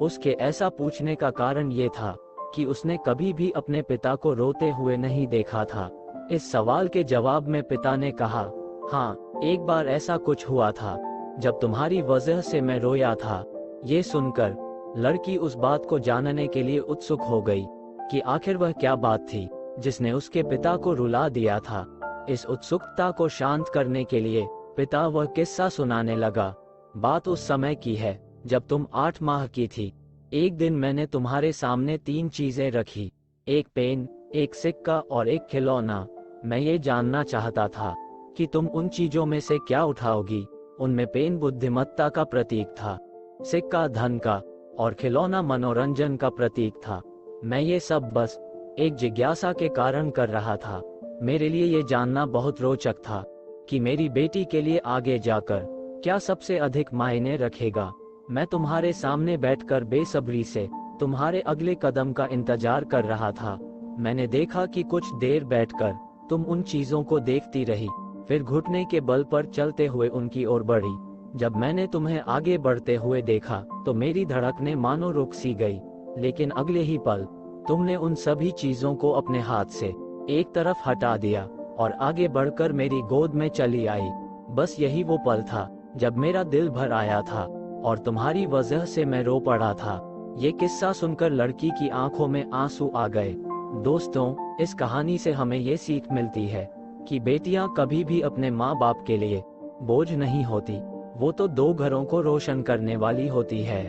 उसके ऐसा पूछने का कारण ये था कि उसने कभी भी अपने पिता को रोते हुए नहीं देखा था। इस सवाल के जवाब में पिता ने कहा, हाँ, एक बार ऐसा कुछ हुआ था जब तुम्हारी वजह से मैं रोया था। ये सुनकर लड़की उस बात को जानने के लिए उत्सुक हो गई कि आखिर वह क्या बात थी जिसने उसके पिता को रुला दिया था। इस उत्सुकता को शांत करने के लिए पिता वह किस्सा सुनाने लगा। बात उस समय की है जब तुम 8 माह की थी। एक दिन मैंने तुम्हारे सामने 3 चीजें रखी, एक पेन, एक सिक्का और एक खिलौना। मैं ये जानना चाहता था कि तुम उन चीजों में से क्या उठाओगी। उनमें पेन बुद्धिमत्ता का प्रतीक था, सिक्का धन का और खिलौना मनोरंजन का प्रतीक था। मैं ये सब बस एक जिज्ञासा के कारण कर रहा था। मेरे लिए ये जानना बहुत रोचक था कि मेरी बेटी के लिए आगे जाकर क्या सबसे अधिक मायने रखेगा। मैं तुम्हारे सामने बैठकर बेसब्री से तुम्हारे अगले कदम का इंतजार कर रहा था। मैंने देखा कि कुछ देर बैठकर तुम उन चीजों को देखती रही, फिर घुटने के बल पर चलते हुए उनकी ओर बढ़ी। जब मैंने तुम्हें आगे बढ़ते हुए देखा तो मेरी धड़कनें मानो रुक सी गई, लेकिन अगले ही पल तुमने उन सभी चीजों को अपने हाथ से एक तरफ हटा दिया और आगे बढ़कर मेरी गोद में चली आई। बस यही वो पल था जब मेरा दिल भर आया था और तुम्हारी वजह से मैं रो पड़ा था। ये किस्सा सुनकर लड़की की आंखों में आंसू आ गए। दोस्तों, इस कहानी से हमें ये सीख मिलती है कि बेटियां कभी भी अपने माँ बाप के लिए बोझ नहीं होती, वो तो 2 घरों को रोशन करने वाली होती है।